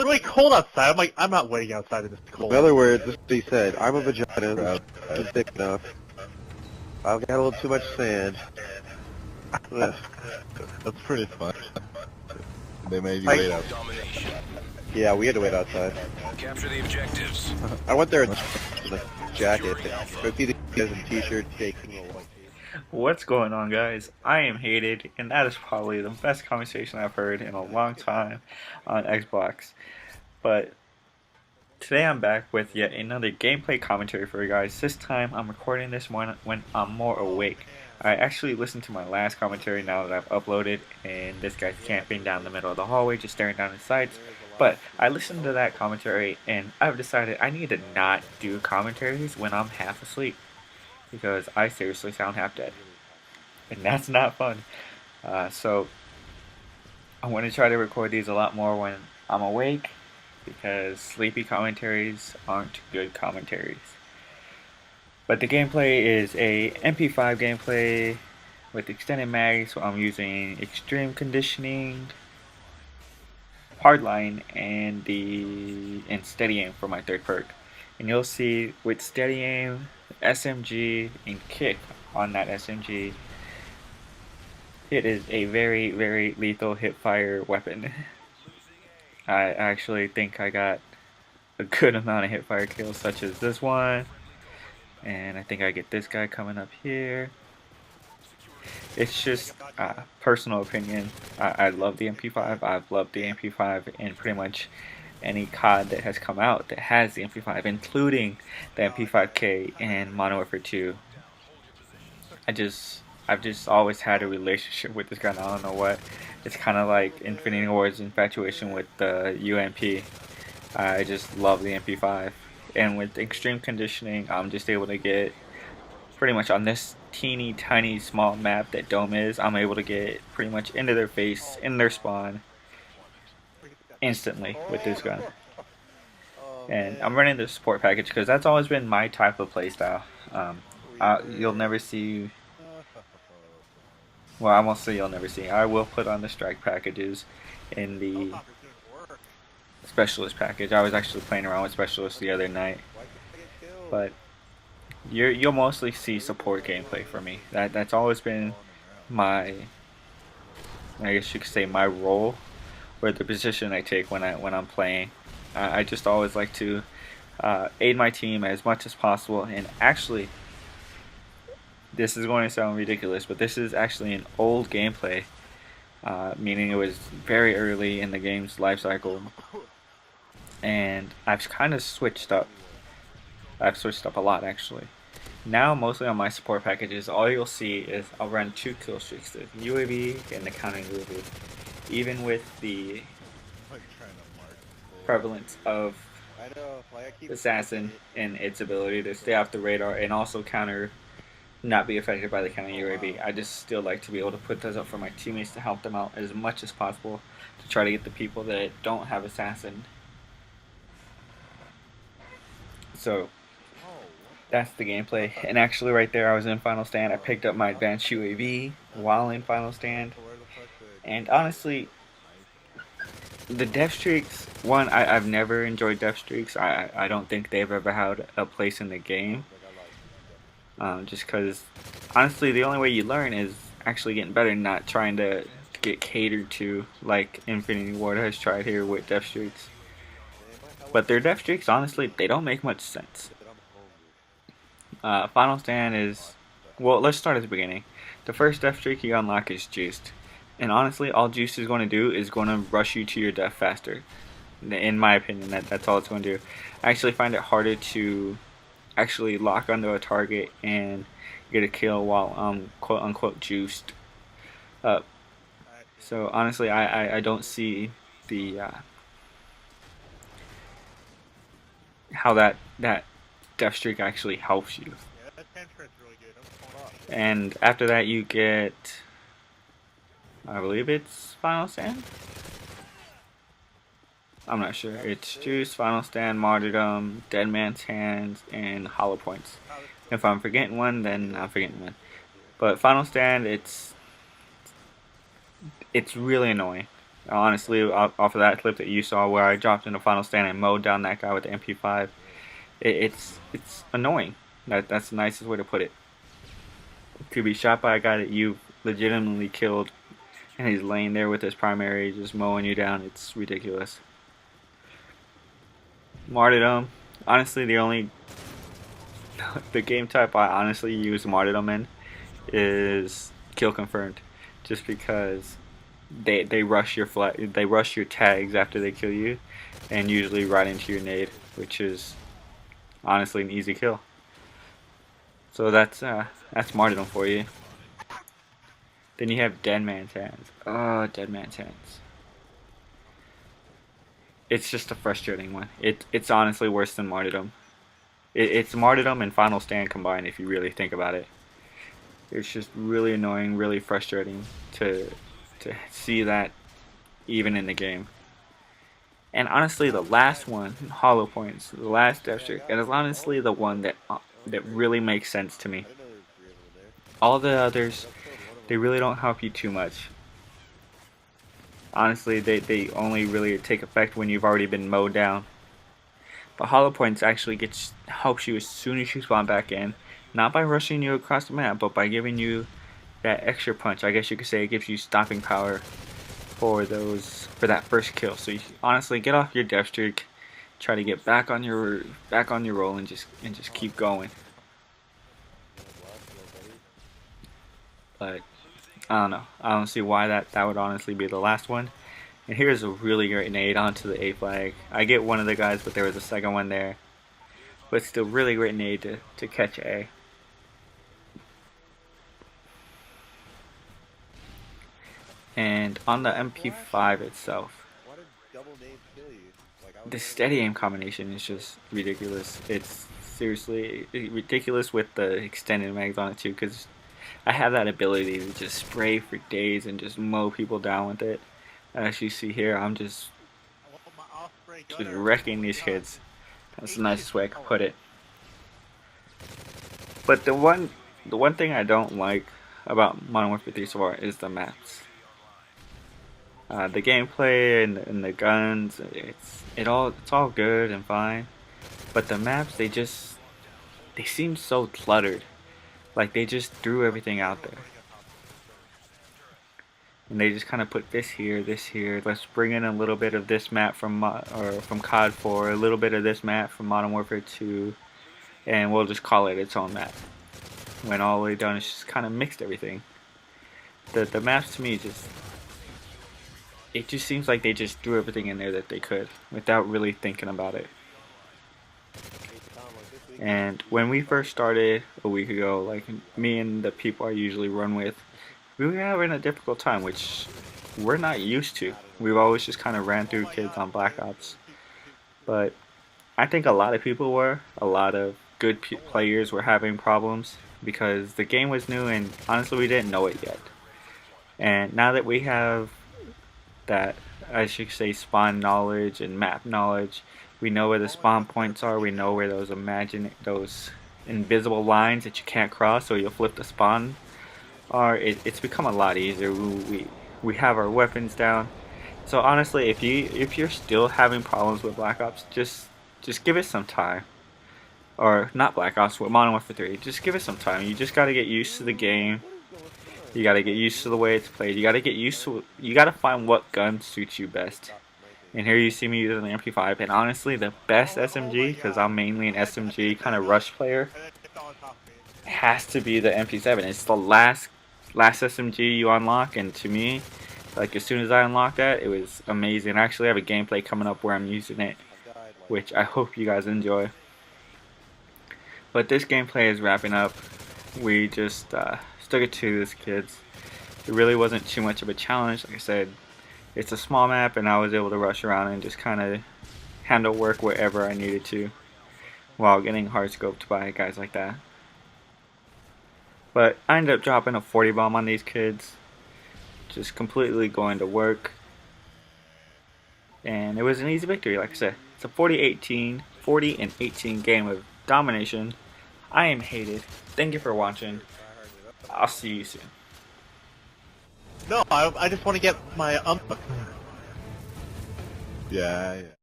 really cold outside. I'm like, I'm not waiting outside in this cold. In other words, this is what he said. I'm a vagina. I'm thick enough. I've got a little too much sand. That's pretty fun. They made you Like- wait out. Domination. Yeah, we had to wait outside. Capture the objectives. I went there in a jacket. But see the guys in t-shirt taking a white. What's going on, guys? I am Hated, and that is probably the best conversation I've heard in a long time on Xbox. But today I'm back with yet another gameplay commentary for you guys. This time I'm recording this when I'm more awake. I actually listened to my last commentary now that I've uploaded, and this guy's camping down the middle of the hallway just staring down his sights. But I listened to that commentary, and I've decided I need to not do commentaries when I'm half asleep, because I seriously sound half dead, and that's not fun. So I want to try to record these a lot more when I'm awake, because sleepy commentaries aren't good commentaries. But the gameplay is a MP5 gameplay with extended mag, so I'm using extreme conditioning, hardline, and steady aim for my third perk. And you'll see with steady aim, SMG, and kick on that SMG, it is a very, very lethal hip-fire weapon. I actually think I got a good amount of hip-fire kills, such as this one, and I think I get this guy coming up here. It's just personal opinion. I love the MP5. I've loved the MP5 in pretty much any COD that has come out that has the MP5, including the MP5K and Modern Warfare 2. I've just always had a relationship with this gun. I don't know what. It's kind of like Infinity Ward's infatuation with the UMP. I just love the MP5, and with extreme conditioning, I'm just able to get pretty much on this teeny tiny small map that Dome is. I'm able to get pretty much into their face, in their spawn, instantly with this gun. And I'm running the support package because that's always been my type of playstyle. You'll never see. Well, I won't say you'll never see. I will put on the strike packages in the specialist package. I was actually playing around with specialists the other night, but you'll mostly see support gameplay for me. That's always been my, I guess you could say, my role, or the position I take when I'm playing. I just always like to aid my team as much as possible. And actually, this is going to sound ridiculous, but this is actually an old gameplay, meaning it was very early in the game's life cycle, and I've kind of switched up. I've switched up a lot, actually. Now, mostly on my support packages, all you'll see is I'll run 2 kill streaks, the UAV and the counter UAV. Even with the prevalence of Assassin and its ability to stay off the radar and also not be affected by the counter UAV, I just still like to be able to put those up for my teammates to help them out as much as possible, to try to get the people that don't have Assassin. So that's the gameplay. And actually right there, I was in Final Stand. I picked up my advanced UAV while in Final Stand. And honestly, the death streaks, one, I've never enjoyed death streaks. I don't think they've ever had a place in the game. Just because, honestly, the only way you learn is actually getting better, not trying to get catered to like Infinity Ward has tried here with death streaks. But their death streaks, honestly, they don't make much sense. Final Stand is, well, let's start at the beginning. The first death streak you unlock is Juiced. And honestly, all Juiced is going to do is going to rush you to your death faster. In my opinion, that's all it's going to do. I actually find it harder to actually lock onto a target and get a kill while quote unquote juiced up. So honestly, I don't see the how that death streak actually helps you. And after that you get, I believe it's Final Stand? I'm not sure. It's Juice, Final Stand, Martyrdom, Dead Man's Hands, and Hollow Points. If I'm forgetting one, then I'm forgetting one. But Final Stand, it's really annoying. Honestly, off of that clip that you saw where I dropped in the final stand and mowed down that guy with the MP5, it's annoying. That's the nicest way to put it. To be shot by a guy that you legitimately killed, and he's laying there with his primary just mowing you down. It's ridiculous. Martyrdom, honestly, the game type I honestly use martyrdom in is kill confirmed, just because they rush your tags after they kill you, and usually right into your nade, which is honestly an easy kill. So that's martyrdom for you. Then you have dead man's hands. Oh, dead man's hands. It's just a frustrating one. It's honestly worse than martyrdom. It's martyrdom and final stand combined if you really think about it. It's just really annoying, really frustrating to see that even in the game. And honestly, the last one, hollow points, the last death streak, and is honestly the one that really makes sense to me. All the others, they really don't help you too much. Honestly, they only really take effect when you've already been mowed down. But hollow points actually helps you as soon as you spawn back in, not by rushing you across the map, but by giving you that extra punch. I guess you could say it gives you stopping power for that first kill. So you honestly get off your death streak, try to get back on your roll, and just keep going. But I don't know. I don't see why that would honestly be the last one. And here's a really great nade onto the A flag. I get one of the guys, but there was a second one there. But still really great nade to catch A. And on the MP5 itself, the steady aim combination is just ridiculous. It's seriously ridiculous with the extended mags on it too, because I have that ability to just spray for days and just mow people down with it. As you see here, I'm just wrecking these kids. That's the nicest way I could put it. But the one thing I don't like about Modern Warfare 3 so far is the maps. The gameplay and the guns, it's all good and fine, but the maps, they seem so cluttered. Like they just threw everything out there, and they just kind of put this here. Let's bring in a little bit of this map from COD 4, a little bit of this map from Modern Warfare 2, and we'll just call it its own map. When all the way done, it's just kind of mixed everything. The maps to me it just seems like they just threw everything in there that they could without really thinking about it. And when we first started a week ago, like me and the people I usually run with, we were having a difficult time, which we're not used to. We've always just kind of ran through kids on Black Ops. But I think a lot of people a lot of good players were having problems because the game was new and honestly we didn't know it yet. And now that we have that, I should say, spawn knowledge and map knowledge, we know where the spawn points are, we know where those invisible lines that you can't cross so you'll flip the spawn are. It's become a lot easier. We have our weapons down. So honestly, if you're still having problems with Black Ops, just give it some time. Or not Black Ops, with Modern Warfare 3, just give it some time. You just gotta get used to the game. You gotta get used to the way it's played. You gotta find what gun suits you best. And here you see me using the MP5, and honestly the best SMG, because I'm mainly an SMG kind of rush player, has to be the MP7. It's the last SMG you unlock, and to me, like as soon as I unlocked that, it was amazing. I actually have a gameplay coming up where I'm using it, which I hope you guys enjoy. But this gameplay is wrapping up. We just stuck it to this, kids. It really wasn't too much of a challenge. Like I said, it's a small map and I was able to rush around and just kind of handle work wherever I needed to while getting hard scoped by guys like that. But I ended up dropping a 40 bomb on these kids, just completely going to work, and it was an easy victory. Like I said, it's a 40 and 18 game of domination. I am hated. Thank you for watching. I'll see you soon. No, I just want to get my Yeah, yeah.